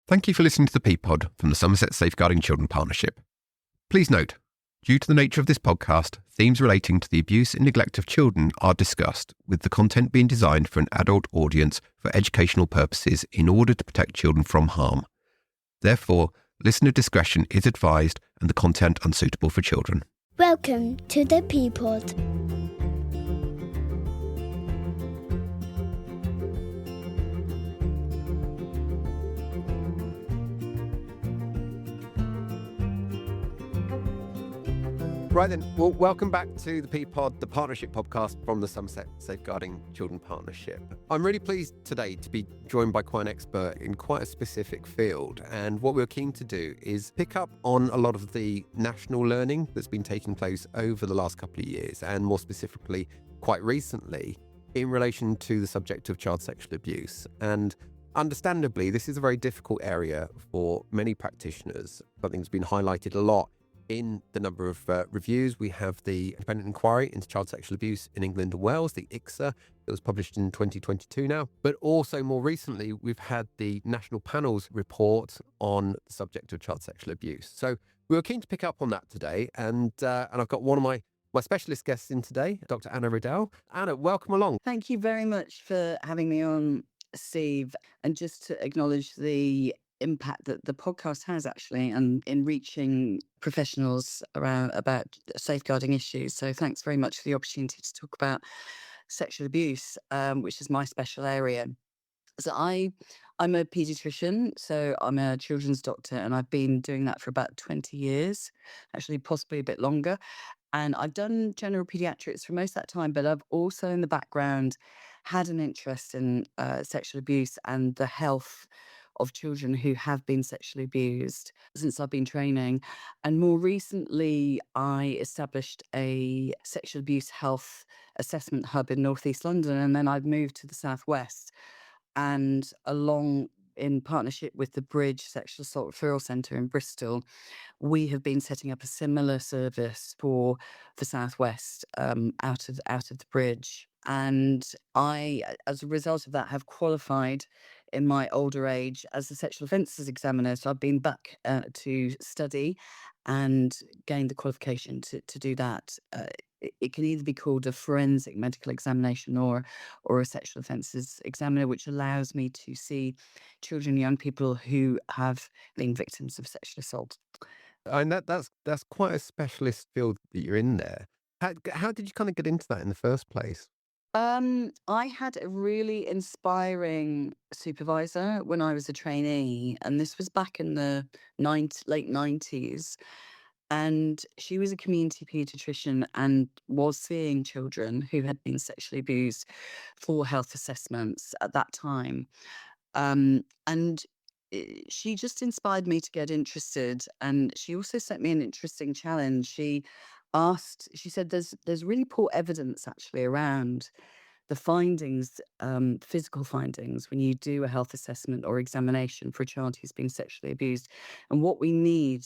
Thank you for listening to the ThePPod from the Somerset Safeguarding Children Partnership. Please note, due to the nature of this podcast, themes relating to the abuse and neglect of children are discussed, with the content being designed for an adult audience for educational purposes in order to protect children from harm. Therefore, listener discretion is advised and the content unsuitable for children. Welcome to the ThePPod. Right then, well, welcome back to the ThePPod, the partnership podcast from the Somerset Safeguarding Children Partnership. I'm really pleased today to be joined by quite an expert in quite a specific field. And what we're keen to do is pick up on a lot of the national learning that's been taking place over the last couple of years, and more specifically, quite recently, in relation to the subject of child sexual abuse. And understandably, this is a very difficult area for many practitioners. Something's been highlighted a lot in the number of reviews. We have the independent inquiry into child sexual abuse in England and Wales, the ICSA, that was published in 2022 now. But also more recently, we've had the National Panel's report on the subject of child sexual abuse. So we were keen to pick up on that today. And I've got one of my specialist guests in today, Dr. Anna Riddell. Anna, welcome along. Thank you very much for having me on, Steve. And just to acknowledge the impact that the podcast has actually and in reaching professionals around about safeguarding issues. So thanks very much for the opportunity to talk about sexual abuse, which is my special area. So I'm a paediatrician, so I'm a children's doctor, and I've been doing that for about 20 years, actually possibly a bit longer. And I've done general pediatrics for most of that time, but I've also in the background had an interest in sexual abuse and the health of children who have been sexually abused since I've been training. And more recently, I established a sexual abuse health assessment hub in North East London, and then I've moved to the Southwest. And along in partnership with the Bridge Sexual Assault Referral Centre in Bristol, we have been setting up a similar service for the Southwest out of the Bridge. And I, as a result of that, have qualified in my older age as a sexual offences examiner. So I've been back to study and gained the qualification to do that. It can either be called a forensic medical examination or a sexual offences examiner, which allows me to see children and young people who have been victims of sexual assault. And that's quite a specialist field that you're in there. How did you kind of get into that in the first place? I had a really inspiring supervisor when I was a trainee, and this was back in the late 90s. And she was a community paediatrician and was seeing children who had been sexually abused for health assessments at that time. And she just inspired me to get interested. And she also set me an interesting challenge. She said, there's really poor evidence actually around the findings, physical findings, when you do a health assessment or examination for a child who's been sexually abused. And what we need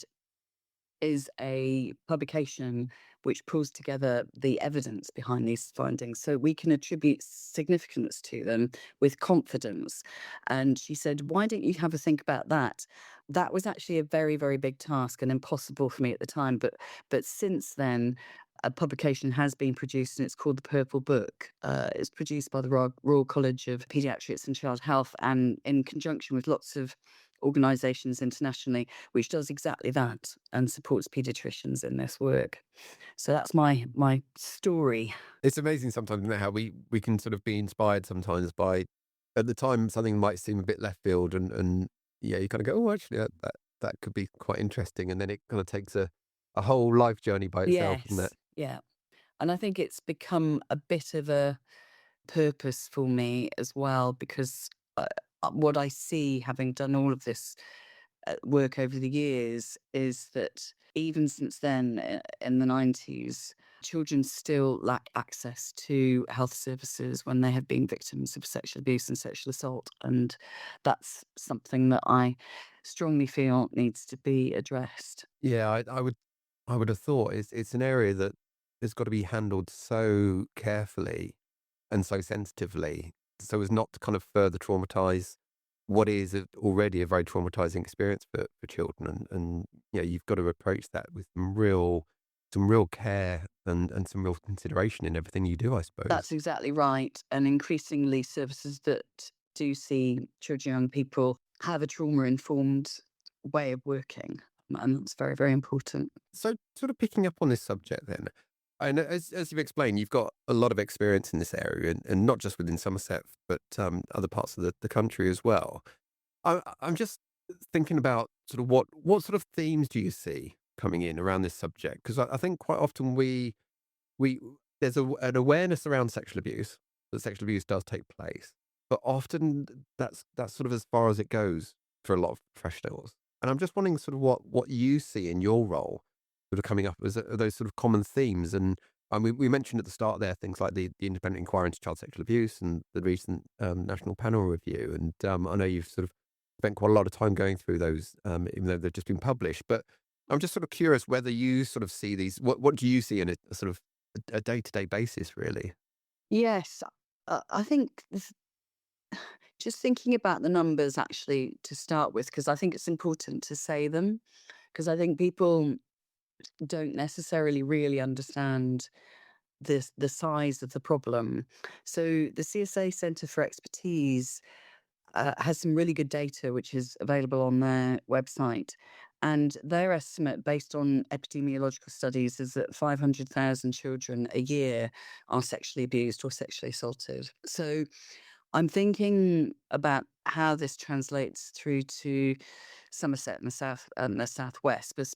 is a publication which pulls together the evidence behind these findings so we can attribute significance to them with confidence. And she said, why don't you have a think about that? That was actually a very, very big task and impossible for me at the time. But since then, a publication has been produced, and it's called The Purple Book. It's produced by the Royal College of Paediatrics and Child Health, and in conjunction with lots of organisations internationally, which does exactly that and supports paediatricians in this work. So that's my story. It's amazing sometimes, isn't it, how we can sort of be inspired sometimes by, at the time, something might seem a bit left field, and yeah, you kind of go, oh, actually, that could be quite interesting, and then it kind of takes a whole life journey by itself, Yes, isn't it? yeah. And I think it's become a bit of a purpose for me as well, because what I see, having done all of this work over the years, is that even since then, in the 90s, children still lack access to health services when they have been victims of sexual abuse and sexual assault. And that's something that I strongly feel needs to be addressed. Yeah, I would have thought it's an area that has got to be handled so carefully and so sensitively, so as not to kind of further traumatize what is already a very traumatizing experience for children. And you've got to approach that with some real care and some real consideration in everything you do, I suppose. That's exactly right. And increasingly, services that do see children, young people have a trauma-informed way of working. And that's very, very important. So, sort of picking up on this subject then, and as you've explained, you've got a lot of experience in this area, and not just within Somerset, but other parts of the country as well. I'm just thinking about sort of what sort of themes do you see coming in around this subject? Because I think quite often we there's an awareness around sexual abuse, that sexual abuse does take place, but often that's sort of as far as it goes for a lot of professionals. And I'm just wondering sort of what you see in your role sort of coming up as are those sort of common themes. And we mentioned at the start there things like the independent inquiry into child sexual abuse and the recent national panel review. And I know you've sort of spent quite a lot of time going through those, even though they've just been published. But I'm just sort of curious whether you sort of see these. What do you see in a sort of a day-to-day basis, really? Yes, I think just thinking about the numbers actually to start with, because I think it's important to say them, because I think people don't necessarily really understand the size of the problem. So the CSA Centre for Expertise has some really good data, which is available on their website. And their estimate, based on epidemiological studies, is that 500,000 children a year are sexually abused or sexually assaulted. So I'm thinking about how this translates through to Somerset and the south and the southwest, but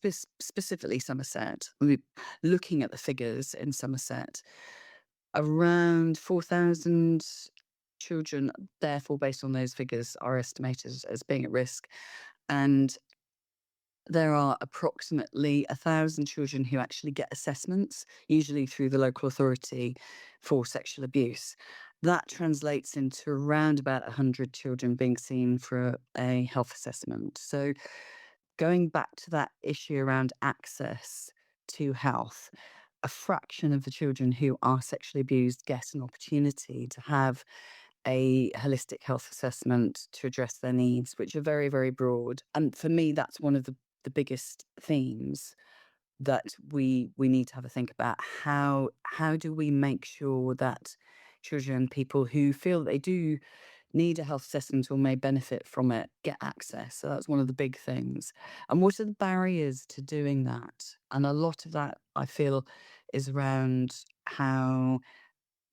specifically Somerset. Looking at the figures in Somerset, around 4,000 children, therefore, based on those figures, are estimated as being at risk. And there are approximately 1,000 children who actually get assessments, usually through the local authority for sexual abuse. That translates into around about 100 children being seen for a health assessment. So, going back to that issue around access to health, a fraction of the children who are sexually abused get an opportunity to have a holistic health assessment to address their needs, which are very, very broad. And for me, that's one of the biggest themes that we need to have a think about. How do we make sure that children and people who feel they do need a health assessment or may benefit from it get access? So that's one of the big things. And what are the barriers to doing that? And a lot of that, I feel, is around how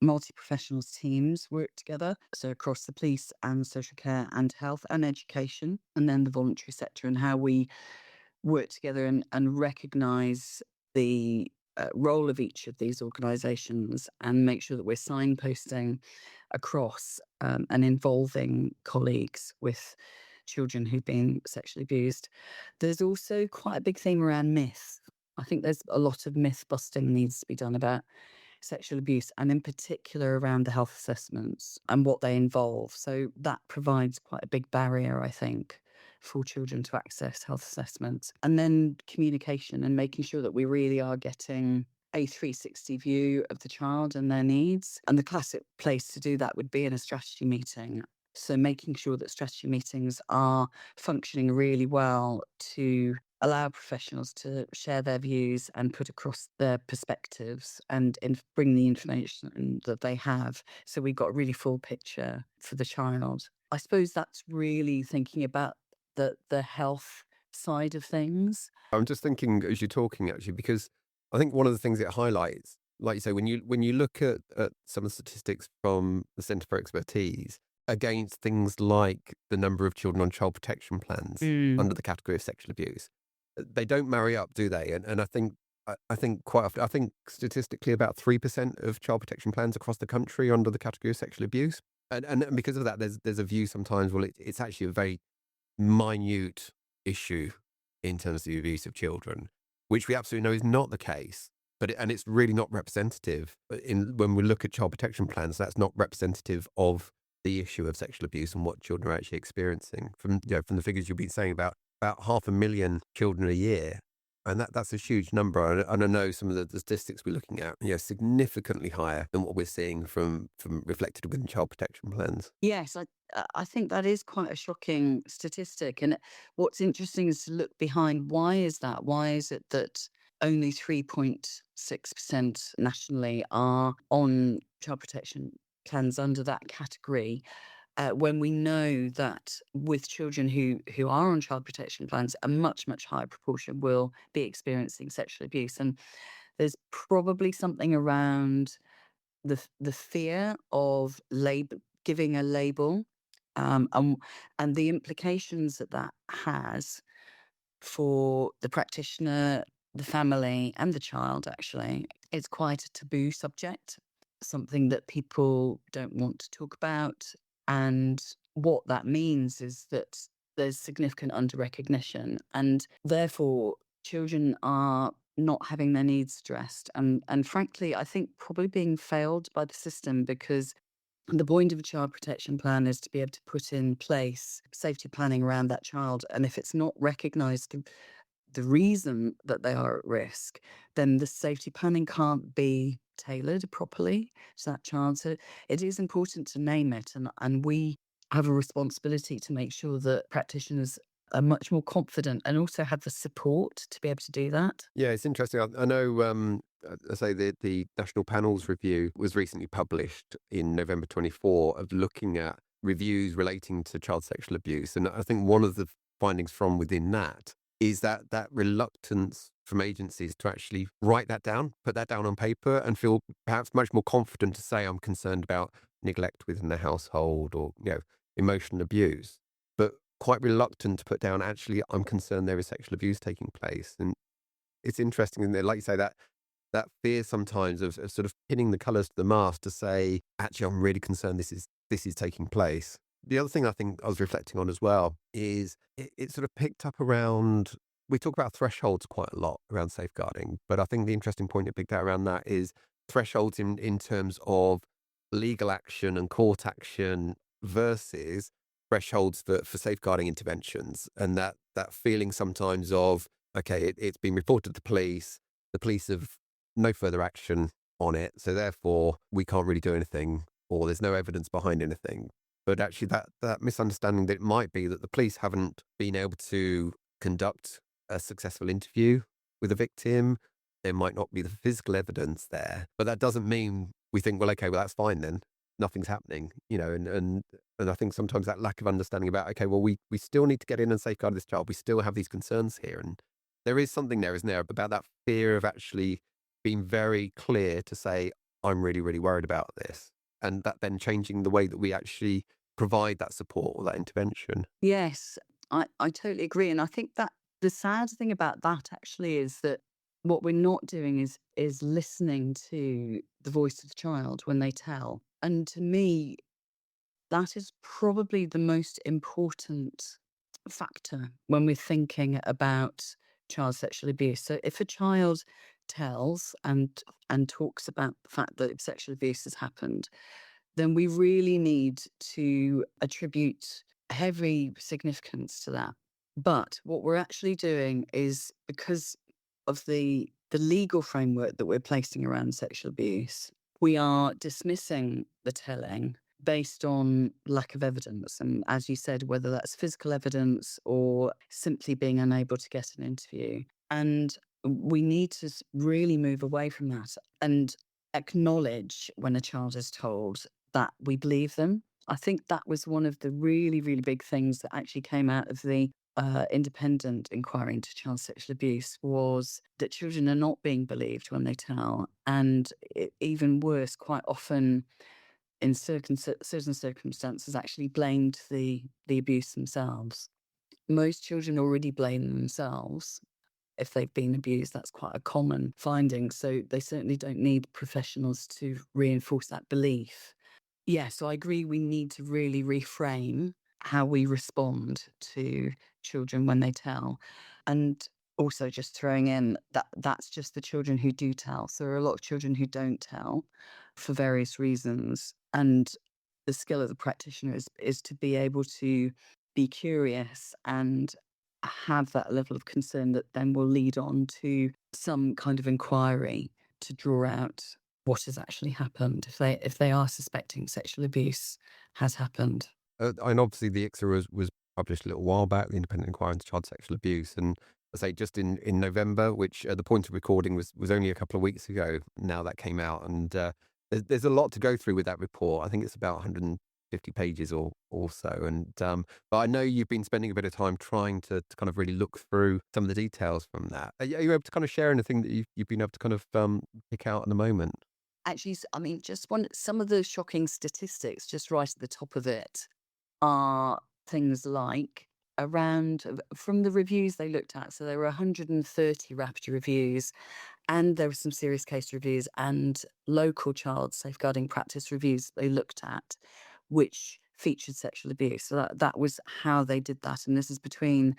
multi-professional teams work together. So across the police and social care and health and education, and then the voluntary sector, and how we work together and recognise the role of each of these organisations and make sure that we're signposting across and involving colleagues with children who've been sexually abused. There's also quite a big theme around myth. I think there's a lot of myth busting needs to be done about sexual abuse, and in particular around the health assessments and what they involve. So that provides quite a big barrier, I think, for children to access health assessments. And then communication and making sure that we really are getting a 360 view of the child and their needs. And the classic place to do that would be in a strategy meeting. So making sure that strategy meetings are functioning really well to allow professionals to share their views and put across their perspectives and bring the information that they have. So we've got a really full picture for the child. I suppose that's really thinking about the health side of things. I'm just thinking as you're talking, actually, because I think one of the things it highlights, like you say, when you look at some of the statistics from the Centre for Expertise against things like the number of children on child protection plans Mm. under the category of sexual abuse, they don't marry up, do they? And I think quite often, I think statistically about 3% of child protection plans across the country are under the category of sexual abuse. And because of that, there's a view sometimes, well, it's actually a very minute issue in terms of the abuse of children, which we absolutely know is not the case. And it's really not representative in when we look at child protection plans. That's not representative of the issue of sexual abuse and what children are actually experiencing. From from the figures you've been saying about 500,000 children a year And that's a huge number. And I know some of the statistics we're looking at, significantly higher than what we're seeing from reflected within child protection plans. Yes, I think that is quite a shocking statistic. And what's interesting is to look behind, why is that? Why is it that only 3.6% nationally are on child protection plans under that category? When we know that with children who are on child protection plans, a much, much higher proportion will be experiencing sexual abuse. And there's probably something around the fear of giving a label, um, and, and the implications that that has for the practitioner, the family, and the child, actually. It's quite a taboo subject, something that people don't want to talk about. And what that means is that there's significant under-recognition, and therefore children are not having their needs addressed. And frankly, I think probably being failed by the system, because the point of a child protection plan is to be able to put in place safety planning around that child. And if it's not recognised the reason that they are at risk, then the safety planning can't be tailored properly to that child. So it is important to name it. And we have a responsibility to make sure that practitioners are much more confident and also have the support to be able to do that. Yeah, it's interesting. I know, I say the National Panels Review was recently published in November 24 of looking at reviews relating to child sexual abuse. And I think one of the findings from within that is that reluctance from agencies to actually write that down, put that down on paper, and feel perhaps much more confident to say, I'm concerned about neglect within the household or, emotional abuse, but quite reluctant to put down, actually, I'm concerned there is sexual abuse taking place. And it's interesting, isn't it? Like you say, that fear sometimes of sort of pinning the colours to the mast to say, actually, I'm really concerned this is taking place. The other thing I think I was reflecting on as well is it sort of picked up around, we talk about thresholds quite a lot around safeguarding, but I think the interesting point it picked out around that is thresholds in terms of legal action and court action versus thresholds for safeguarding interventions. And that feeling sometimes of, okay, it's been reported to the police have no further action on it, so therefore we can't really do anything, or there's no evidence behind anything. But actually that misunderstanding that it might be that the police haven't been able to conduct a successful interview with a victim, there might not be the physical evidence there, but that doesn't mean we think, well, okay, well, that's fine then. Nothing's happening, and I think sometimes that lack of understanding about, okay, well, we still need to get in and safeguard this child. We still have these concerns here. And there is something there, isn't there, about that fear of actually being very clear to say, I'm really, really worried about this. And that then changing the way that we actually provide that support or that intervention. Yes, I totally agree. And I think that the sad thing about that actually is that what we're not doing is listening to the voice of the child when they tell. And to me, that is probably the most important factor when we're thinking about child sexual abuse. So if a child tells and talks about the fact that sexual abuse has happened, then we really need to attribute heavy significance to that. But what we're actually doing is, because of the legal framework that we're placing around sexual abuse, we are dismissing the telling based on lack of evidence. And as you said, whether that's physical evidence or simply being unable to get an interview. And we need to really move away from that and acknowledge when a child is told that we believe them. I think that was one of the really, really big things that actually came out of the independent inquiry into child sexual abuse, was that children are not being believed when they tell. And even worse, quite often in certain circumstances, actually blamed the abuse themselves. Most children already blame themselves if they've been abused. That's quite a common finding. So they certainly don't need professionals to reinforce that belief. Yeah, so I agree we need to really reframe how we respond to children when they tell. And also just throwing in that that's just the children who do tell. So there are a lot of children who don't tell for various reasons. And the skill of the practitioner is to be able to be curious and have that level of concern that then will lead on to some kind of inquiry to draw out what has actually happened if they are suspecting sexual abuse has happened. And obviously the ICSA was published a little while back, the Independent Inquiry into Child Sexual Abuse. And I say just in November, which at the point of recording was only a couple of weeks ago now that came out. And there's a lot to go through with that report. I think it's about 150 pages or so. And but I know you've been spending a bit of time trying to kind of really look through some of the details from that. Are you able to kind of share anything that you've been able to kind of pick out at the moment? Actually, I mean, just some of the shocking statistics just right at the top of it are things like from the reviews they looked at. So there were 130 rapid reviews, and there were some serious case reviews and local child safeguarding practice reviews they looked at, which featured sexual abuse. So that was how they did that. And this is between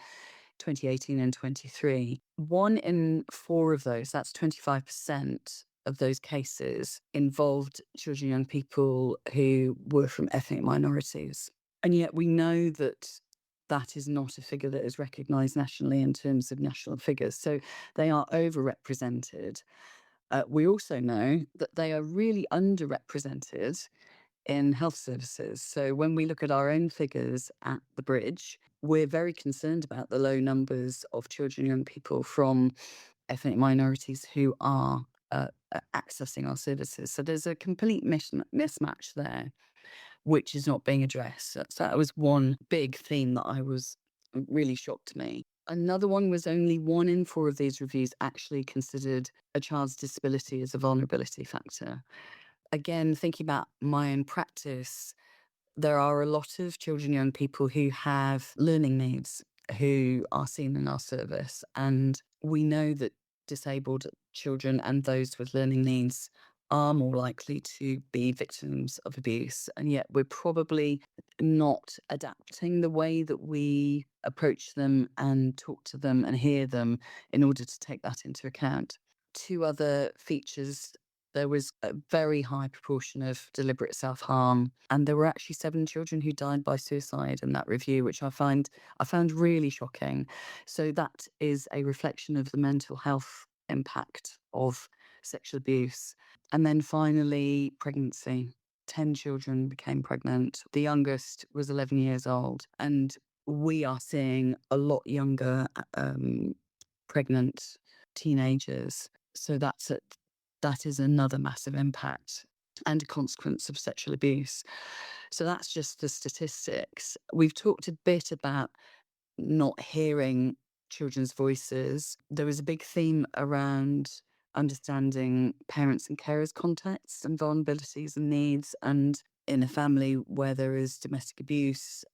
2018 and 23. 1 in 4 of those, that's 25% of those cases, involved children and young people who were from ethnic minorities. And yet we know that that is not a figure that is recognised nationally in terms of national figures. So they are overrepresented. We also know that they are really underrepresented in health services. So when we look at our own figures at the Bridge, we're very concerned about the low numbers of children and young people from ethnic minorities who are accessing our services. So there's a complete mismatch there, which is not being addressed. So that was one big theme that I was really shocked to me. Another one was only 1 in 4 of these reviews actually considered a child's disability as a vulnerability factor. Again, thinking about my own practice, there are a lot of children and young people who have learning needs who are seen in our service. And we know that disabled children and those with learning needs are more likely to be victims of abuse. And yet we're probably not adapting the way that we approach them and talk to them and hear them in order to take that into account. 2 other features: there was a very high proportion of deliberate self-harm, and there were actually 7 children who died by suicide in that review, which I found really shocking. So that is a reflection of the mental health impact of sexual abuse. And then finally, pregnancy. 10 children became pregnant. The youngest was 11 years old, and we are seeing a lot younger pregnant teenagers. So that is another massive impact and a consequence of sexual abuse. So that's just the statistics. We've talked a bit about not hearing children's voices. There was a big theme around understanding parents and carers' contexts and vulnerabilities and needs. And in a family where there is domestic abuse,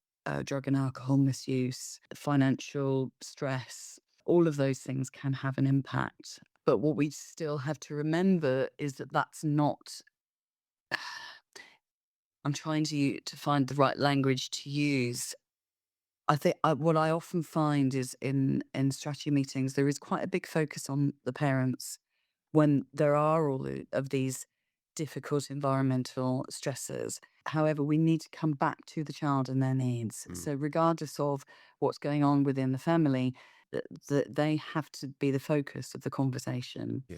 drug and alcohol misuse, financial stress, all of those things can have an impact. But what we still have to remember is that that's not. I'm trying to find the right language to use. I think what I often find is in strategy meetings, there is quite a big focus on the parents when there are all of these difficult environmental stresses. However, we need to come back to the child and their needs. So regardless of what's going on within the family, that they have to be the focus of the conversation. Yeah.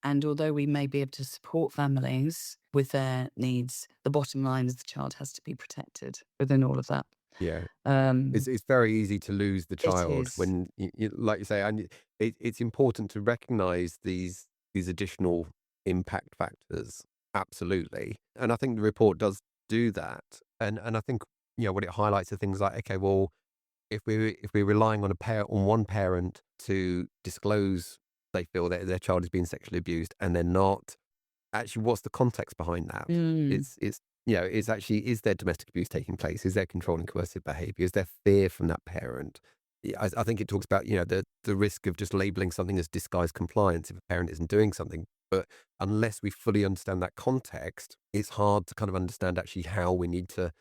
And although we may be able to support families with their needs, the bottom line is the child has to be protected within all of that. Yeah. Um, It's very easy to lose the it child is. when, like you say, and it's important to recognise these additional impact factors. Absolutely, and I think the report does do that. And I think what it highlights are things like, okay, well, if we're relying on one parent to disclose they feel that their child is being sexually abused and they're not, actually, what's the context behind that? Mm, It's actually, is there domestic abuse taking place? Is there controlling coercive behaviour? Is there fear from that parent? Yeah, I think it talks about, the risk of just labelling something as disguised compliance if a parent isn't doing something. But unless we fully understand that context, it's hard to kind of understand actually how we need to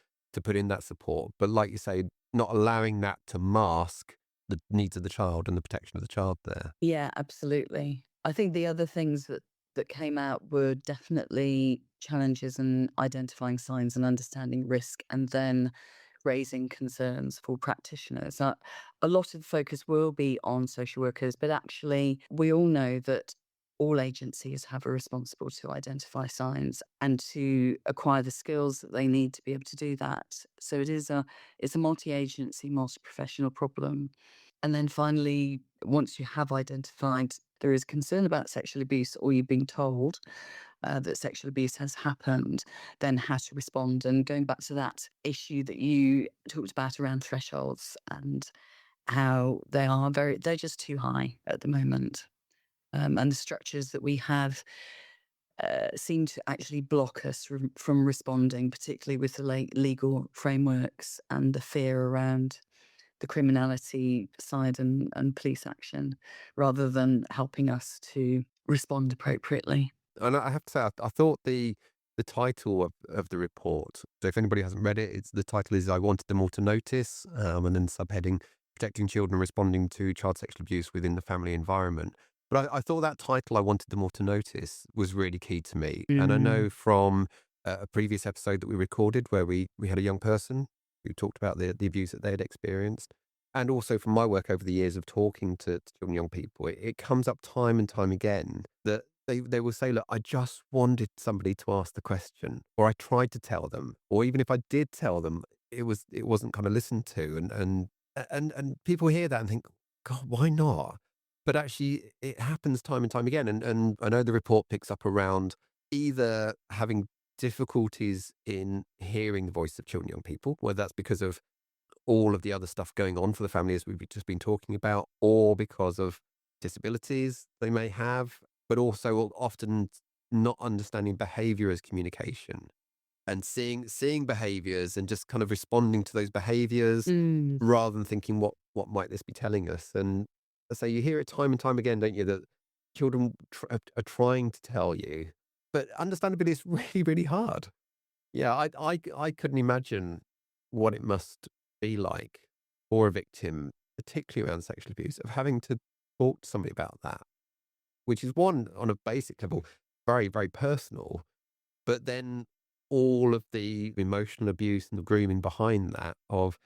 put in that support. But like you say, not allowing that to mask the needs of the child and the protection of the child there. yeah, absolutely. I think the other things that came out were definitely challenges in identifying signs and understanding risk, and then raising concerns for practitioners. A lot of focus will be on social workers, but actually we all know that all agencies have a responsible to identify signs and to acquire the skills that they need to be able to do that. So it's a multi-agency, multi-professional problem. And then finally, once you have identified there is concern about sexual abuse, or you've been told that sexual abuse has happened, then how to respond. And going back to that issue that you talked about around thresholds and how they're just too high at the moment. And the structures that we have seem to actually block us from responding, particularly with the legal frameworks and the fear around the criminality side and police action, rather than helping us to respond appropriately. And I have to say, I thought the title of the report, so if anybody hasn't read it, the title is "I Wanted Them All to Notice," and then subheading "Protecting Children Responding to Child Sexual Abuse Within the Family Environment." But I thought that title, "I Wanted Them All to Notice," was really key to me. And I Mm. know from a previous episode that we recorded where we had a young person who talked about the abuse that they had experienced. And also from my work over the years of talking to children and young people, it comes up time and time again that they will say, "Look, I just wanted somebody to ask the question," or "I tried to tell them," or even if I did tell them, it wasn't kind of listened to, and people hear that and think, "God, why not?" But actually, it happens time and time again, and I know the report picks up around either having difficulties in hearing the voice of children and young people, whether that's because of all of the other stuff going on for the family as we've just been talking about, or because of disabilities they may have, but also often not understanding behavior as communication and seeing behaviors and just kind of responding to those behaviors Mm. rather than thinking what might this be telling us. And so you hear it time and time again, don't you, that children are trying to tell you, but understandably it's really, really hard. Yeah, I couldn't imagine what it must be like for a victim, particularly around sexual abuse, of having to talk to somebody about that, which is one, on a basic level, very, very personal, but then all of the emotional abuse and the grooming behind that of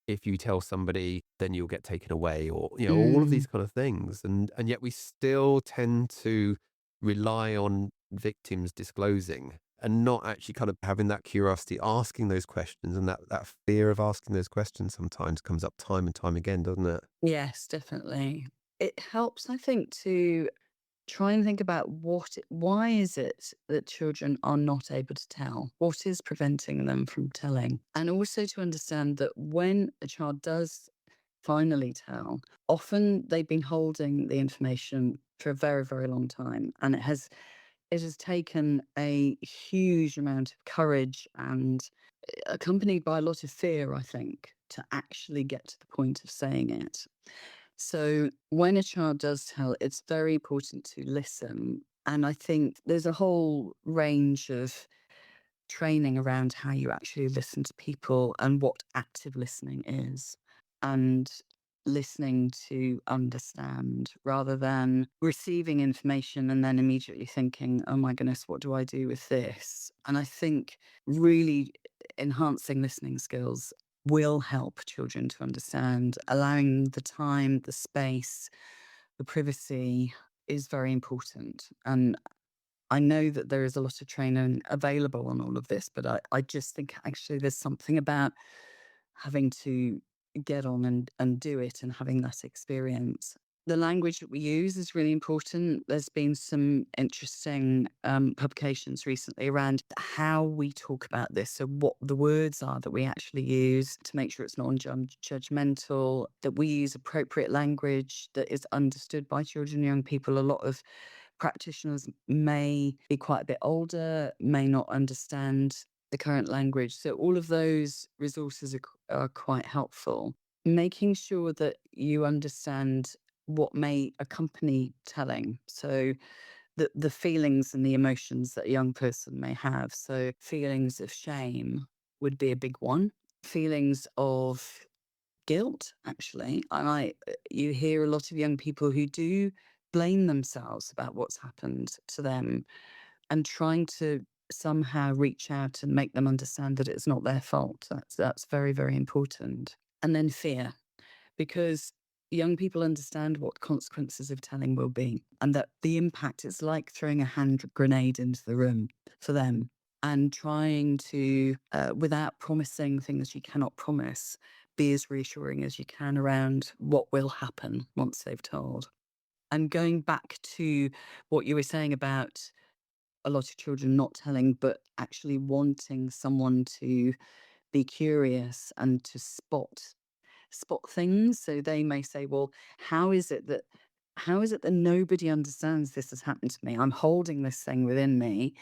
if you tell somebody, then you'll get taken away, or, all of Mm. these kind of things. And yet we still tend to rely on victims disclosing and not actually kind of having that curiosity, asking those questions. And that fear of asking those questions sometimes comes up time and time again, doesn't it? Yes, definitely. It helps, I think, to try and think about why is it that children are not able to tell? What is preventing them from telling? And also to understand that when a child does finally tell, often they've been holding the information for a very, very long time. And it has taken a huge amount of courage and accompanied by a lot of fear, I think, to actually get to the point of saying it. So when a child does tell, it's very important to listen. And I think there's a whole range of training around how you actually listen to people and what active listening is. And listening to understand rather than receiving information and then immediately thinking, oh my goodness, what do I do with this? And I think really enhancing listening skills will help children to understand. Allowing the time, the space, the privacy is very important. And I know that there is a lot of training available on all of this, but I just think actually there's something about having to get on and do it and having that experience. The language that we use is really important. There's been some interesting publications recently around how we talk about this. So, what the words are that we actually use to make sure it's non-judgmental, that we use appropriate language that is understood by children and young people. A lot of practitioners may be quite a bit older, may not understand the current language. So all of those resources are quite helpful. Making sure that you understand what may accompany telling. So the feelings and the emotions that a young person may have. So feelings of shame would be a big one. Feelings of guilt, actually. You hear a lot of young people who do blame themselves about what's happened to them and trying to somehow reach out and make them understand that it's not their fault. That's very, very important. And then fear, because young people understand what consequences of telling will be, and that the impact is like throwing a hand grenade into the room for them, and trying to, without promising things you cannot promise, be as reassuring as you can around what will happen once they've told. And going back to what you were saying about a lot of children not telling, but actually wanting someone to be curious and to spot things. So they may say, well, how is it that nobody understands this has happened to me? I'm holding this thing within me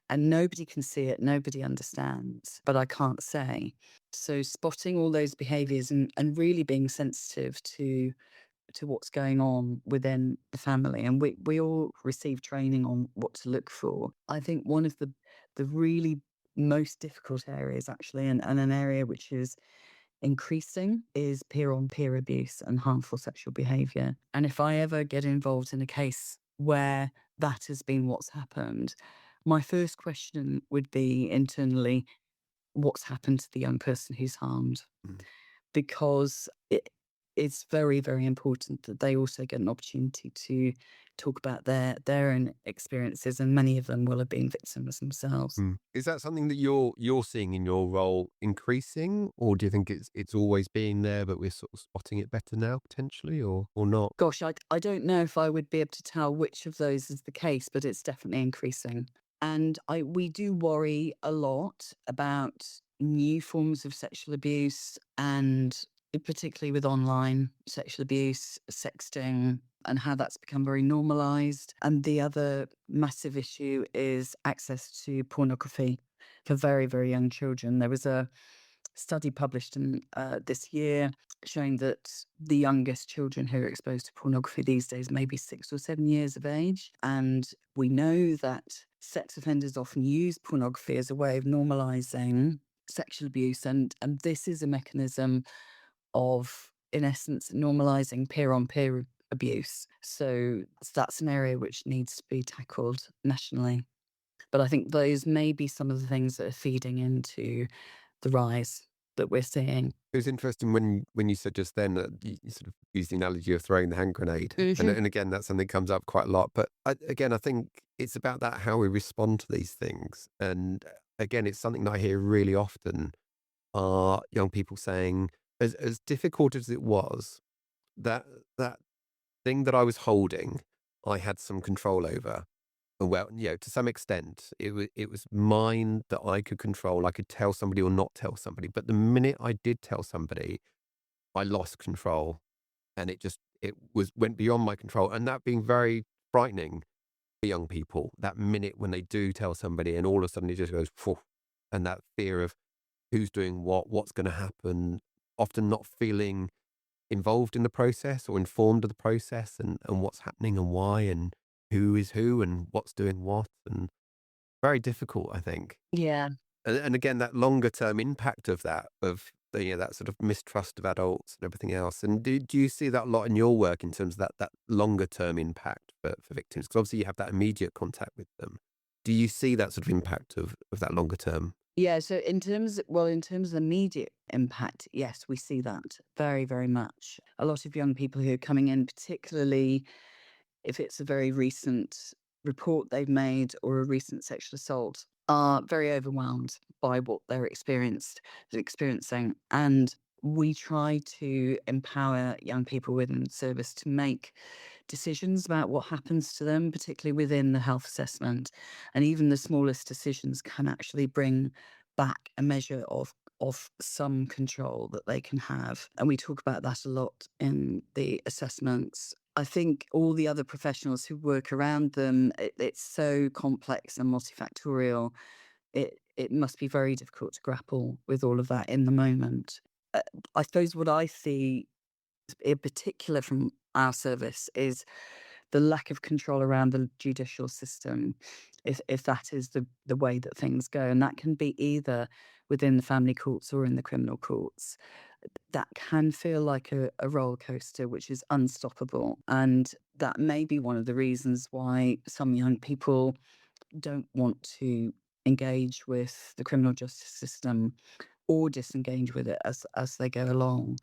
and nobody can see it, nobody understands, but I can't say. So spotting all those behaviors and really being sensitive to what's going on within the family. And we all receive training on what to look for. I think one of the really most difficult areas actually, and an area which is increasing, is peer on peer abuse and harmful sexual behavior. And if I ever get involved in a case where that has been what's happened, my first question would be internally, what's happened to the young person who's harmed? Mm. Because it's very, very important that they also get an opportunity to talk about their own experiences, and many of them will have been victims themselves. Mm. Is that something that you're seeing in your role increasing, or do you think it's always been there, but we're sort of spotting it better now potentially, or not? Gosh, I don't know if I would be able to tell which of those is the case, but it's definitely increasing. And we do worry a lot about new forms of sexual abuse, and particularly with online sexual abuse, sexting, and how that's become very normalized. And the other massive issue is access to pornography for very, very young children. There was a study published in this year showing that the youngest children who are exposed to pornography these days may be 6 or 7 years of age. And we know that sex offenders often use pornography as a way of normalizing sexual abuse. And this is a mechanism of, in essence, normalizing peer on peer abuse. So that's an area which needs to be tackled nationally. But I think those may be some of the things that are feeding into the rise that we're seeing. It was interesting when you said just then that you sort of used the analogy of throwing the hand grenade, Mhm. and again that's something that comes up quite a lot. But again, I think it's about that how we respond to these things, and again, it's something that I hear really often are young people saying, as difficult as it was, that that thing that I was holding, I had some control over. Well, to some extent, it was mine that I could control. I could tell somebody or not tell somebody. But the minute I did tell somebody, I lost control, and it went beyond my control, and that being very frightening for young people. That minute when they do tell somebody, and all of a sudden it just goes, phew, and that fear of who's doing what, what's going to happen, often not feeling involved in the process or informed of the process, and what's happening and why and who is who and what's doing what, and very difficult, I think. Yeah. And again, that longer term impact of that, that sort of mistrust of adults and everything else. And do you see that a lot in your work in terms of that longer term impact for victims? Because obviously you have that immediate contact with them. Do you see that sort of impact of that longer term? Yeah, so in terms of immediate impact, yes, we see that very, very much. A lot of young people who are coming in, particularly if it's a very recent report they've made or a recent sexual assault, are very overwhelmed by what they're experiencing. And we try to empower young people within the service to make decisions about what happens to them, particularly within the health assessment. And even the smallest decisions can actually bring back a measure of some control that they can have. And we talk about that a lot in the assessments. I think all the other professionals who work around them, it's so complex and multifactorial. It must be very difficult to grapple with all of that in the moment. Uh, I suppose what I see in particular from our service is the lack of control around the judicial system, if that is the way that things go. And that can be either within the family courts or in the criminal courts. That can feel like a roller coaster, which is unstoppable. And that may be one of the reasons why some young people don't want to engage with the criminal justice system or disengage with it as they go along.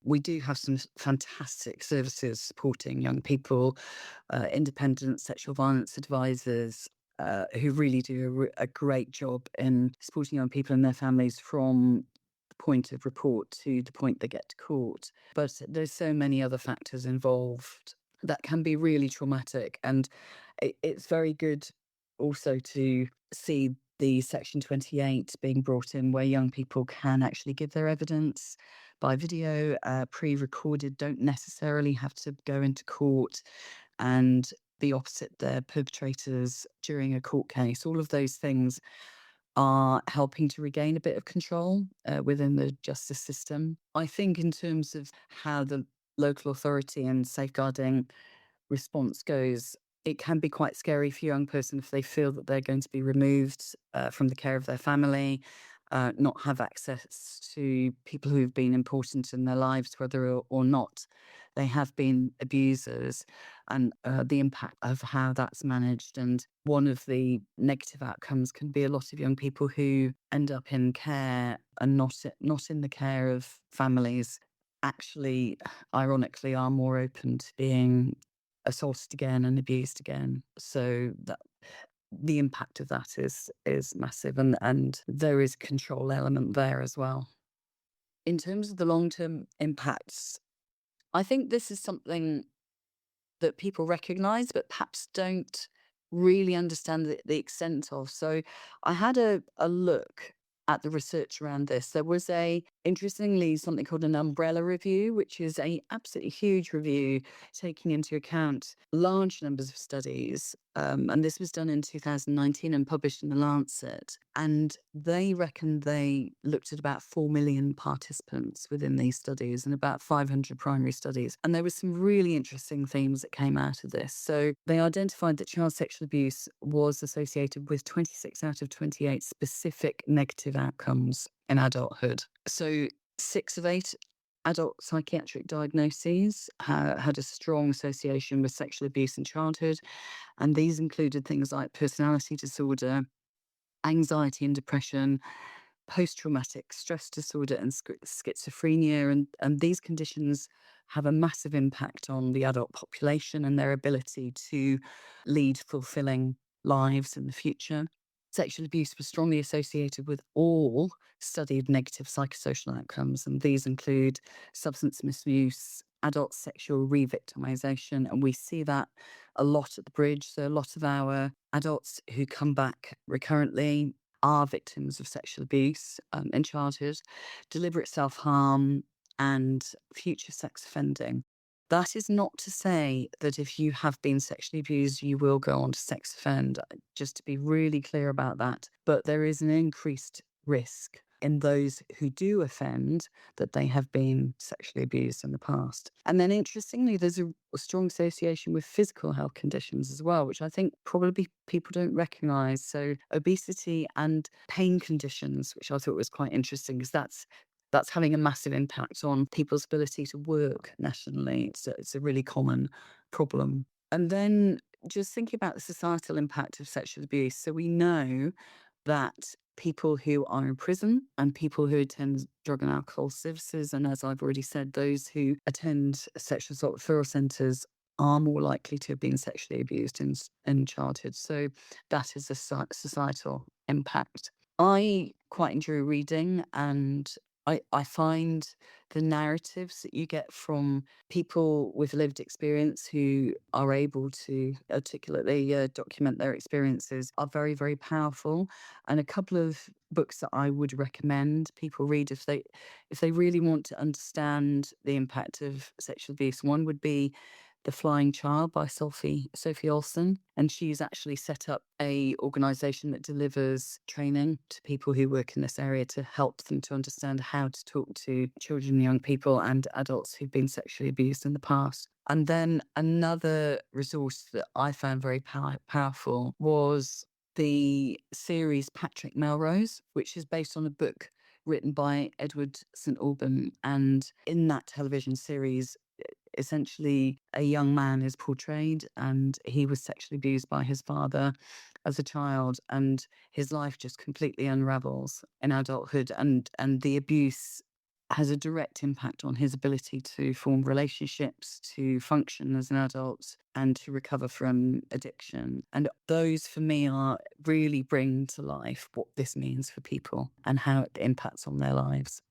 We do have some fantastic services supporting young people, independent sexual violence advisors, who really do a great job in supporting young people and their families from the point of report to the point they get to court. But there's so many other factors involved that can be really traumatic. And it's very good also to see the Section 28 being brought in, where young people can actually give their evidence by video, pre-recorded, don't necessarily have to go into court, and the opposite, their perpetrators during a court case. All of those things are helping to regain a bit of control within the justice system. I think in terms of how the local authority and safeguarding response goes, it can be quite scary for a young person if they feel that they're going to be removed from the care of their family, not have access to people who've been important in their lives, whether or not they have been abusers, and the impact of how that's managed. And one of the negative outcomes can be a lot of young people who end up in care and not in the care of families, actually, ironically, are more open to being assaulted again and abused again. So that the impact of that is massive, and there is a control element there as well. In terms of the long-term impacts, I think this is something that people recognise but perhaps don't really understand the extent of. So I had a look at the research around this. There was interestingly, something called an umbrella review, which is a absolutely huge review taking into account large numbers of studies. And this was done in 2019 and published in The Lancet. And they reckon they looked at about 4 million participants within these studies and about 500 primary studies. And there were some really interesting themes that came out of this. So they identified that child sexual abuse was associated with 26 out of 28 specific negative outcomes in adulthood. So 6 of 8 adult psychiatric diagnoses had a strong association with sexual abuse in childhood. And these included things like personality disorder, anxiety and depression, post-traumatic stress disorder, and schizophrenia. And these conditions have a massive impact on the adult population and their ability to lead fulfilling lives in the future. Sexual abuse was strongly associated with all studied negative psychosocial outcomes, and these include substance misuse, adult sexual re-victimization, and we see that a lot at the Bridge. So a lot of our adults who come back recurrently are victims of sexual abuse in childhood, deliberate self-harm, and future sex offending. That is not to say that if you have been sexually abused, you will go on to sex offend, just to be really clear about that. But there is an increased risk in those who do offend that they have been sexually abused in the past. And then interestingly, there's a strong association with physical health conditions as well, which I think probably people don't recognise. So obesity and pain conditions, which I thought was quite interesting, because that's having a massive impact on people's ability to work nationally. It's a really common problem. And then just thinking about the societal impact of sexual abuse. So we know that people who are in prison and people who attend drug and alcohol services, and as I've already said, those who attend sexual assault referral centres are more likely to have been sexually abused in childhood. So that is a societal impact. I quite enjoy reading, and I find the narratives that you get from people with lived experience who are able to articulately document their experiences are very, very powerful. And a couple of books that I would recommend people read if they really want to understand the impact of sexual abuse. One would be The Flying Child by Sophie Olsen, and she's actually set up a organisation that delivers training to people who work in this area to help them to understand how to talk to children, young people and adults who've been sexually abused in the past. And then another resource that I found very powerful was the series Patrick Melrose, which is based on a book written by Edward St Alban. And in that television series, essentially a young man is portrayed, and he was sexually abused by his father, as a child, and his life just completely unravels in adulthood, and the abuse has a direct impact on his ability to form relationships, to function as an adult, and to recover from addiction. And those, for me, are really bring to life what this means for people and how it impacts on their lives.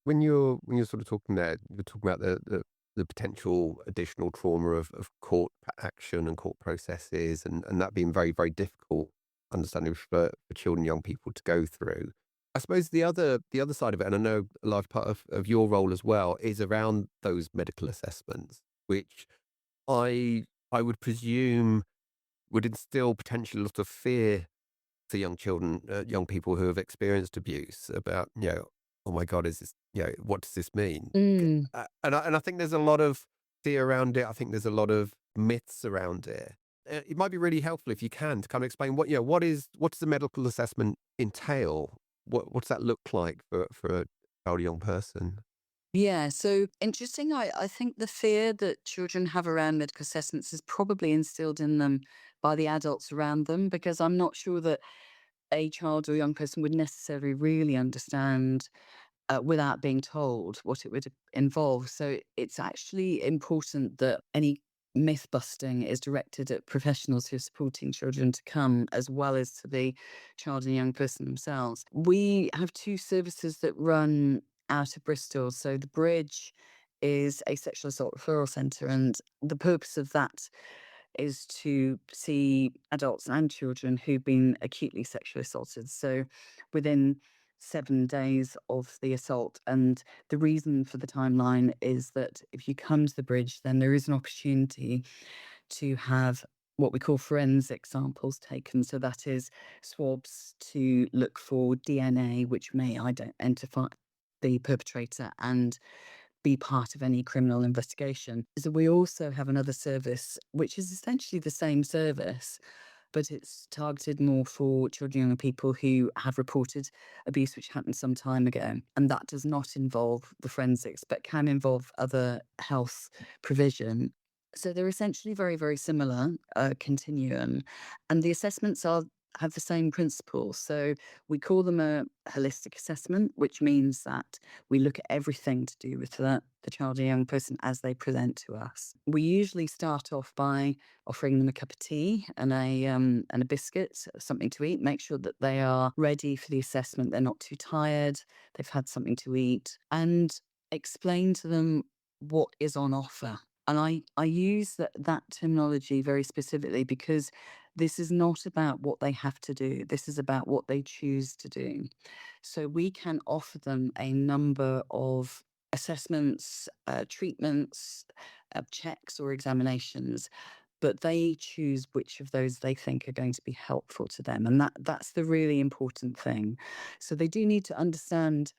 When you're sort of talking there, you're talking about the potential additional trauma of court action and court processes, and that being very, very difficult, understanding for children and young people to go through. I suppose the other side of it, and I know a large part of your role as well, is around those medical assessments, which I would presume would instill potentially a lot of fear to young children, young people who have experienced abuse about, oh my God, is this, what does this mean? Mm. And I think there's a lot of fear around it. I think there's a lot of myths around it. It might be really helpful if you can to kind of explain what does the medical assessment entail? What's that look like for a child or young person? Yeah, so interesting. I think the fear that children have around medical assessments is probably instilled in them by the adults around them, because I'm not sure that a child or young person would necessarily really understand without being told what it would involve. So it's actually important that any myth busting is directed at professionals who are supporting children to come, as well as to the child and young person themselves. We have two services that run out of Bristol. So the Bridge is a sexual assault referral centre, and the purpose of that is to see adults and children who've been acutely sexually assaulted. So within 7 days of the assault. And the reason for the timeline is that if you come to the Bridge, then there is an opportunity to have what we call forensic samples taken. So that is swabs to look for DNA, which may identify the perpetrator and be part of any criminal investigation. So we also have another service, which is essentially the same service, but it's targeted more for children and young people who have reported abuse which happened some time ago. And that does not involve the forensics, but can involve other health provision. So they're essentially very, very similar, continuum. And the assessments have the same principles. So we call them a holistic assessment, which means that we look at everything to do with the child or young person as they present to us. We usually start off by offering them a cup of tea and a biscuit, something to eat. Make sure that they are ready for the assessment. They're not too tired. They've had something to eat, and explain to them what is on offer. And I use that terminology very specifically because this is not about what they have to do. This is about what they choose to do. So we can offer them a number of assessments, treatments, checks, or examinations, but they choose which of those they think are going to be helpful to them. And that's the really important thing. So they do need to understand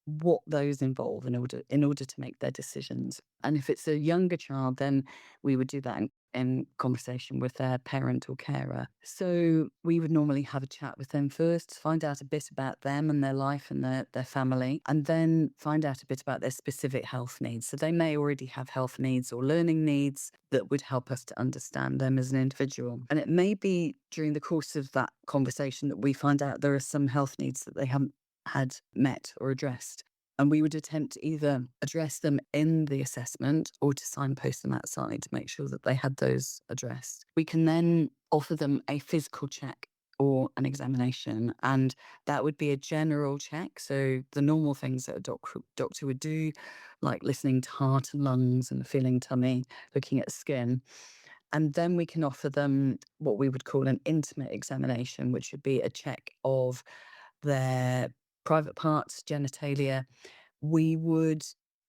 what those involve in order to make their decisions. And if it's a younger child, then we would do that in conversation with their parent or carer. So we would normally have a chat with them first, find out a bit about them and their life and their family, and then find out a bit about their specific health needs. So they may already have health needs or learning needs that would help us to understand them as an individual. And it may be during the course of that conversation that we find out there are some health needs that they haven't had met or addressed. And we would attempt to either address them in the assessment or to signpost them outside to make sure that they had those addressed. We can then offer them a physical check or an examination, and that would be a general check. So the normal things that a doctor would do, like listening to heart and lungs and feeling tummy, looking at skin. And then we can offer them what we would call an intimate examination, which would be a check of their private parts, genitalia. We would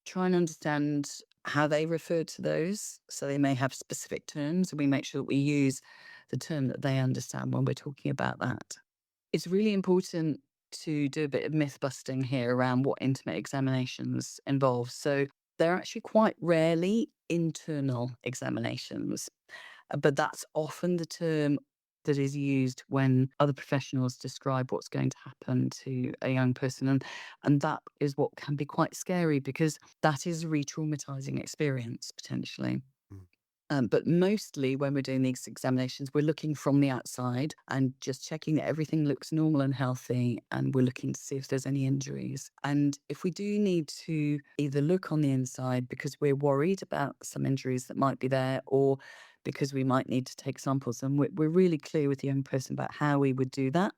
try and understand how they refer to those. So they may have specific terms, and we make sure that we use the term that they understand when we're talking about that. It's really important to do a bit of myth busting here around what intimate examinations involve. So they're actually quite rarely internal examinations, but that's often the term that is used when other professionals describe what's going to happen to a young person. And that is what can be quite scary, because that is a re-traumatizing experience, potentially. Mm. But mostly when we're doing these examinations, we're looking from the outside and just checking that everything looks normal and healthy. And we're looking to see if there's any injuries. And if we do need to either look on the inside because we're worried about some injuries that might be there, or because we might need to take samples, and we're really clear with the young person about how we would do that.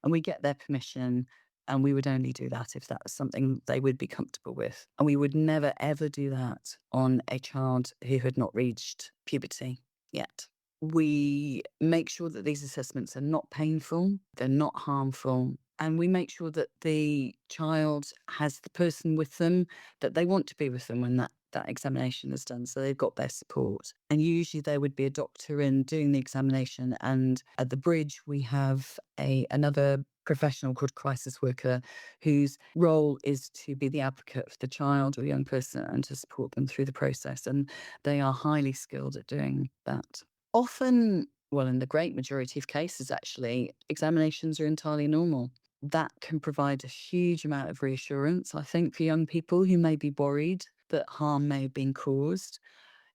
And we get their permission. And we would only do that if that was something they would be comfortable with. And we would never, ever do that on a child who had not reached puberty yet. We make sure that these assessments are not painful, they're not harmful, and we make sure that the child has the person with them that they want to be with them when that examination is done, so they've got their support. And usually there would be a doctor in doing the examination, and at the bridge we have another professional called crisis worker, whose role is to be the advocate for the child or the young person and to support them through the process. And they are highly skilled at doing that. Often, well, in the great majority of cases, actually, examinations are entirely normal. That can provide a huge amount of reassurance, I think, for young people who may be worried that harm may have been caused.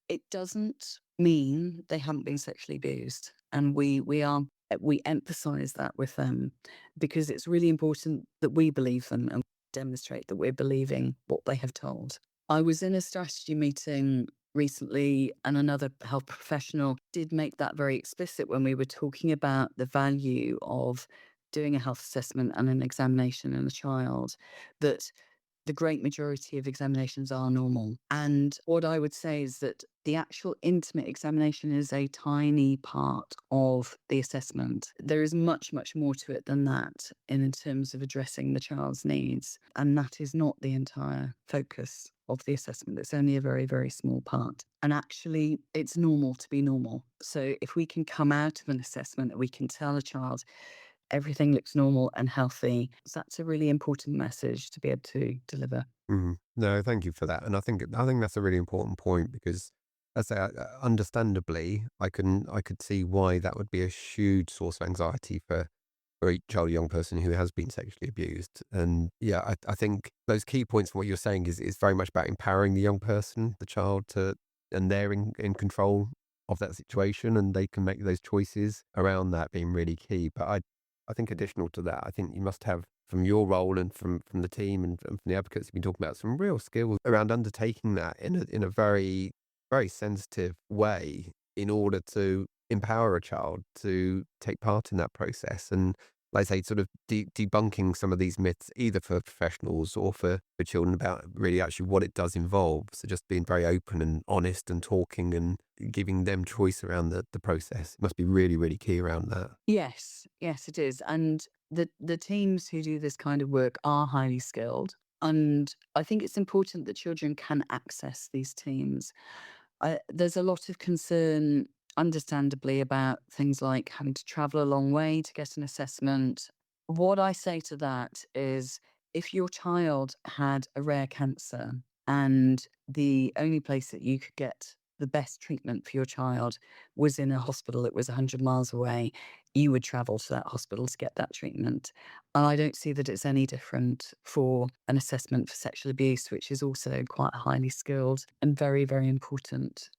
It doesn't mean they haven't been sexually abused. And we emphasize that with them because it's really important that we believe them and demonstrate that we're believing what they have told. I was in a strategy meeting recently, and another health professional did make that very explicit when we were talking about the value of doing a health assessment and an examination in a child, that the great majority of examinations are normal. And what I would say is that the actual intimate examination is a tiny part of the assessment. There is much, much more to it than that in terms of addressing the child's needs. And that is not the entire focus of the assessment. It's only a very, very small part. And actually, it's normal to be normal. So if we can come out of an assessment and we can tell a child, everything looks normal and healthy, that's a really important message to be able to deliver. No, thank you for that. And I think that's a really important point because, as I say, understandably, I could see why that would be a huge source of anxiety for each child or young person who has been sexually abused. And yeah, I think those key points from what you're saying is very much about empowering the young person, the child, and they're in control of that situation and they can make those choices around that being really key. But I think additional to that, I think you must have from your role and from the team and from the advocates you've been talking about some real skills around undertaking that in a very, very sensitive way in order to empower a child to take part in that process. And like I say, sort of debunking some of these myths, either for professionals or for children about really actually what it does involve. So just being very open and honest and talking and giving them choice around the process. It must be really, really key around that. Yes, yes, it is. And the teams who do this kind of work are highly skilled. And I think it's important that children can access these teams. There's a lot of concern, understandably, about things like having to travel a long way to get an assessment. What I say to that is if your child had a rare cancer and the only place that you could get the best treatment for your child was in a hospital that was 100 miles away, you would travel to that hospital to get that treatment. And I don't see that it's any different for an assessment for sexual abuse, which is also quite highly skilled and very, very important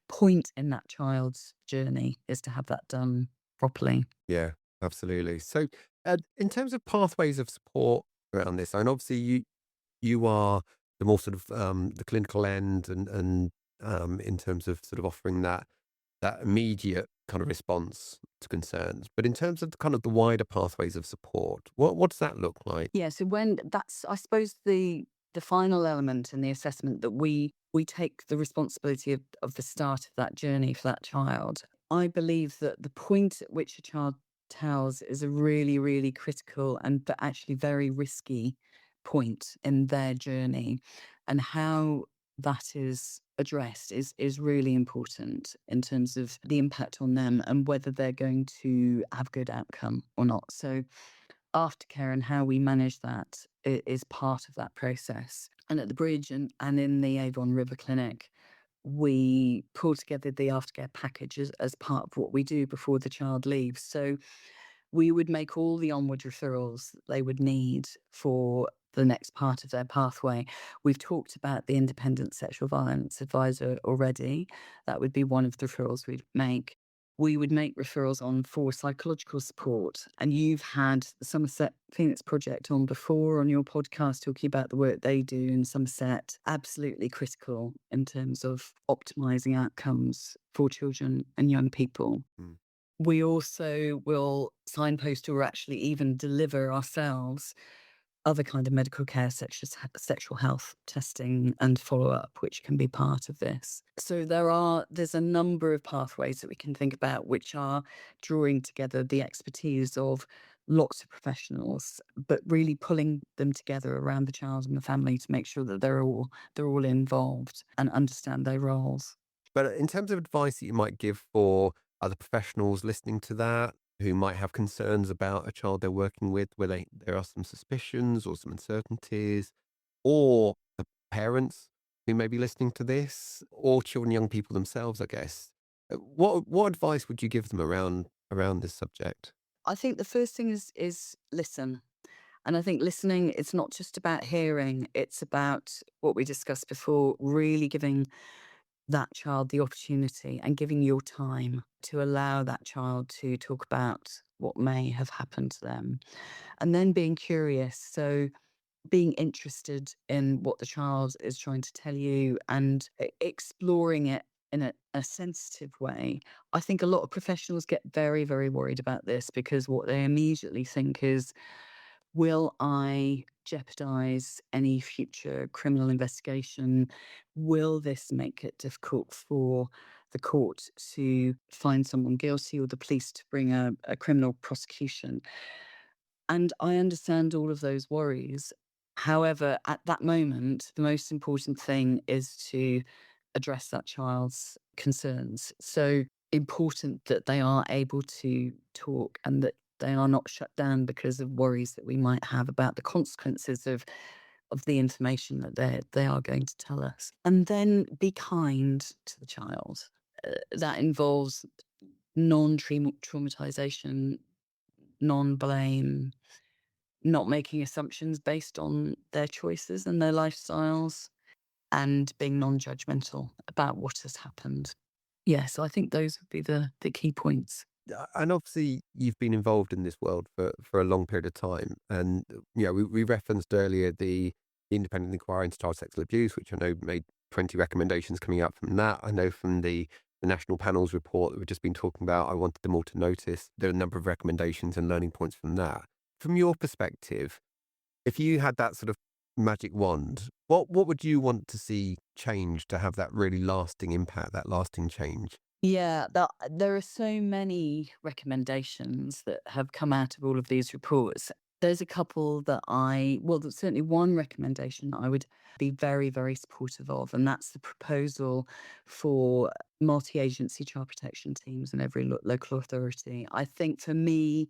point in that child's journey is to have that done properly. Yeah, absolutely. So, in terms of pathways of support around this, and obviously you are the more sort of the clinical end, and in terms of sort of offering that immediate kind of response to concerns. But in terms of kind of the wider pathways of support, what does that look like? Yeah, so when that's, I suppose, the final element in the assessment that we take the responsibility of the start of that journey for that child. I believe that the point at which a child tells is a really, really critical and but actually very risky point in their journey, and how that is addressed is really important in terms of the impact on them and whether they're going to have good outcome or not. So aftercare and how we manage that is part of that process. And at the bridge and in the Avon River Clinic, we pull together the aftercare package as part of what we do before the child leaves. So we would make all the onward referrals they would need for the next part of their pathway. We've talked about the independent sexual violence advisor already. That would be one of the referrals we'd make. We would make referrals on for psychological support. And you've had the Somerset Phoenix Project on before on your podcast, talking about the work they do in Somerset. Absolutely critical in terms of optimizing outcomes for children and young people. Mm. We also will signpost or actually even deliver ourselves other kind of medical care, such as sexual health testing and follow-up, which can be part of this. So there's a number of pathways that we can think about, which are drawing together the expertise of lots of professionals, but really pulling them together around the child and the family to make sure that they're all involved and understand their roles. But in terms of advice that you might give for other professionals listening to that, who might have concerns about a child they're working with, where there are some suspicions or some uncertainties, or the parents who may be listening to this, or children, young people themselves, I guess. What advice would you give them around this subject? I think the first thing is listen. And I think listening, it's not just about hearing, it's about what we discussed before, really giving that child the opportunity and giving your time to allow that child to talk about what may have happened to them. And then being curious. So being interested in what the child is trying to tell you and exploring it in a sensitive way. I think a lot of professionals get very, very worried about this because what they immediately think is, will I jeopardize any future criminal investigation? Will this make it difficult for the court to find someone guilty or the police to bring a criminal prosecution? And I understand all of those worries. However, at that moment, the most important thing is to address that child's concerns. So important that they are able to talk and that they are not shut down because of worries that we might have about the consequences of the information that they are going to tell us. And then be kind to the child. That involves non-traumatization, non-blame, not making assumptions based on their choices and their lifestyles, and being non-judgmental about what has happened. Yeah, so I think those would be the key points. And obviously, you've been involved in this world for a long period of time. And, we referenced earlier the Independent Inquiry into Child Sexual Abuse, which I know made 20 recommendations coming out from that. I know from the National Panels report that we've just been talking about, I wanted them all to notice. There are a number of recommendations and learning points from that. From your perspective, if you had that sort of magic wand, what would you want to see change to have that really lasting impact, that lasting change? Yeah, there are so many recommendations that have come out of all of these reports. There's a couple that there's certainly one recommendation that I would be very, very supportive of, and that's the proposal for multi-agency child protection teams in every local authority. I think for me,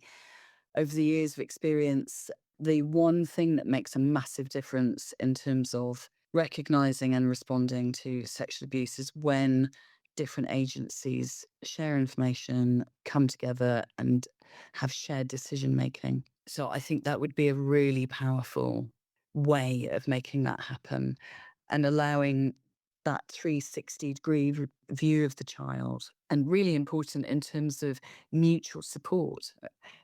over the years of experience, the one thing that makes a massive difference in terms of recognizing and responding to sexual abuse is when different agencies share information, come together, and have shared decision making. So I think that would be a really powerful way of making that happen and allowing that 360-degree view of the child, and really important in terms of mutual support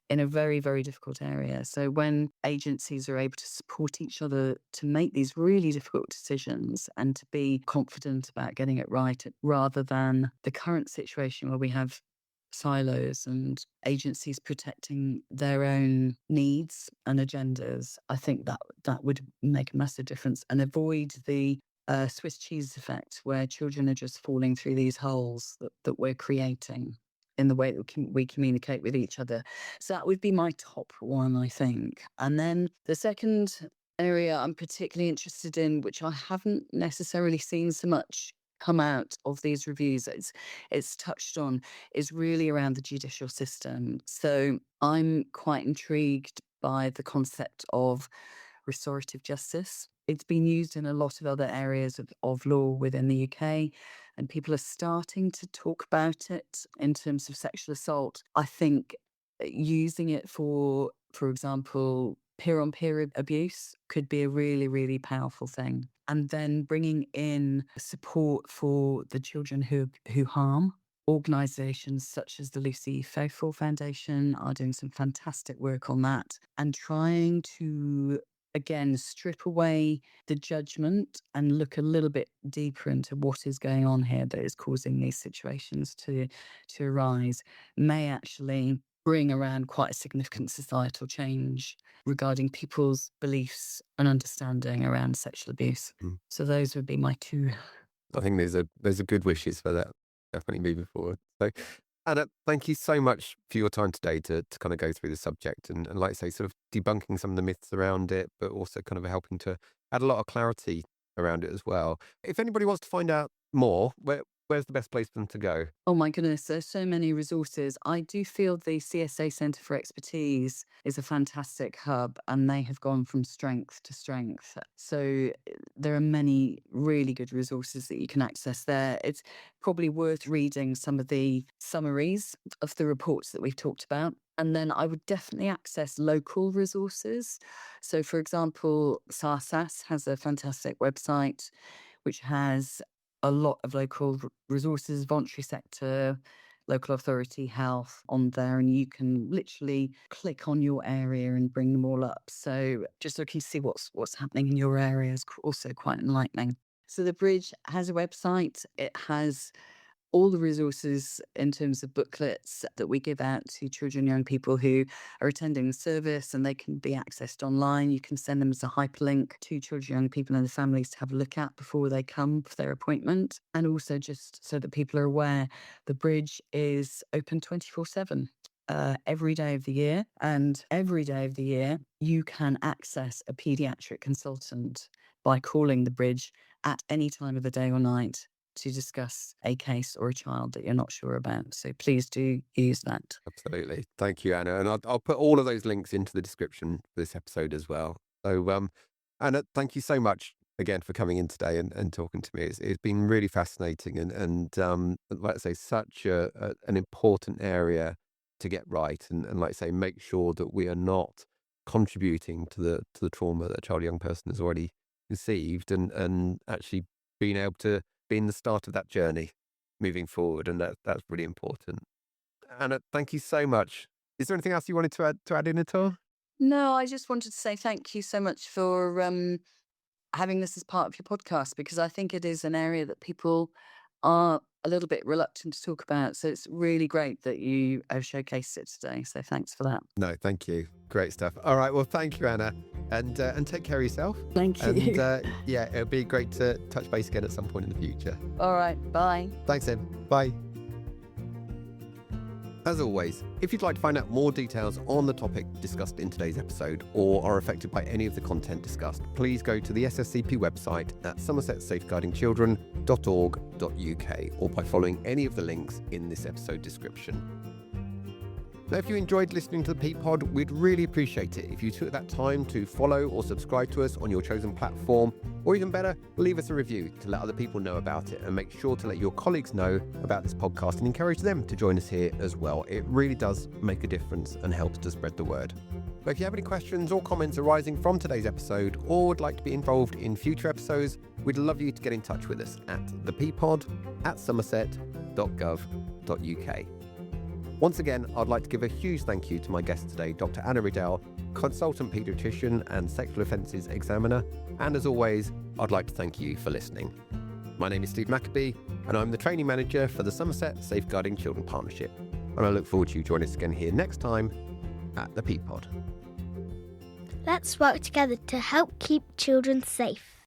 in a very, very difficult area. So when agencies are able to support each other to make these really difficult decisions and to be confident about getting it right, rather than the current situation where we have silos and agencies protecting their own needs and agendas, I think that would make a massive difference and avoid the Swiss cheese effect, where children are just falling through these holes that we're creating in the way that we communicate with each other. So that would be my top one, I think. And then the second area I'm particularly interested in, which I haven't necessarily seen so much come out of these reviews, it's touched on, is really around the judicial system. So I'm quite intrigued by the concept of restorative justice. It's been used in a lot of other areas of law within the UK, and people are starting to talk about it in terms of sexual assault. I think using it for example, peer-on-peer abuse could be a really, really powerful thing. And then bringing in support for the children who harm. Organisations such as the Lucy Faithful Foundation are doing some fantastic work on that and trying to, again, strip away the judgment and look a little bit deeper into what is going on here that is causing these situations to arise, may actually bring around quite a significant societal change regarding people's beliefs and understanding around sexual abuse. So those would be my two. I think those are good wishes for that, definitely moving forward. So, Anna, thank you so much for your time today to kind of go through the subject and like I say, sort of debunking some of the myths around it, but also kind of helping to add a lot of clarity around it as well. If anybody wants to find out more, where's the best place for them to go? Oh my goodness, there's so many resources. I do feel the CSA Centre for Expertise is a fantastic hub and they have gone from strength to strength. So there are many really good resources that you can access there. It's probably worth reading some of the summaries of the reports that we've talked about. And then I would definitely access local resources. So for example, SARSAS has a fantastic website which has a lot of local resources, voluntary sector, local authority, health on there, and you can literally click on your area and bring them all up. So just so you can see what's happening in your area is also quite enlightening. So the Bridge has a website. It has all the resources in terms of booklets that we give out to children and young people who are attending the service, and they can be accessed online. You can send them as a hyperlink to children, young people and their families to have a look at before they come for their appointment. And also just so that people are aware, the Bridge is open 24/7. Every day of the year, and every day of the year you can access a paediatric consultant by calling the Bridge at any time of the day or night to discuss a case or a child that you're not sure about. So please do use that. Absolutely. Thank you, Anna. And I'll put all of those links into the description for this episode as well. So, Anna, thank you so much again for coming in today and talking to me. It's been really fascinating and like I say, such an important area to get right. And like I say, make sure that we are not contributing to the trauma that a child or young person has already conceived and actually being able to be in the start of that journey moving forward. And that's really important. Anna, thank you so much. Is there anything else you wanted to add in at all? No, I just wanted to say thank you so much for having this as part of your podcast, because I think it is an area that people are a little bit reluctant to talk about. So it's really great that you have showcased it today. So thanks for that. No, thank you. Great stuff. All right. Well, thank you, Anna. And take care of yourself. Thank you. And yeah, it'll be great to touch base again at some point in the future. All right. Bye. Thanks, Em. Bye. As always, if you'd like to find out more details on the topic discussed in today's episode or are affected by any of the content discussed, please go to the SSCP website at somersetsafeguardingchildren.org.uk or by following any of the links in this episode description. Now, if you enjoyed listening to the ThePPod, we'd really appreciate it if you took that time to follow or subscribe to us on your chosen platform, or even better, leave us a review to let other people know about it, and make sure to let your colleagues know about this podcast and encourage them to join us here as well. It really does make a difference and helps to spread the word. But if you have any questions or comments arising from today's episode or would like to be involved in future episodes, we'd love you to get in touch with us at theppod@somerset.gov.uk. Once again, I'd like to give a huge thank you to my guest today, Dr. Anna Riddell, consultant paediatrician and sexual offences examiner. And as always, I'd like to thank you for listening. My name is Steve Maccabee, and I'm the training manager for the Somerset Safeguarding Children Partnership. And I look forward to you joining us again here next time at the ThePPod. Let's work together to help keep children safe.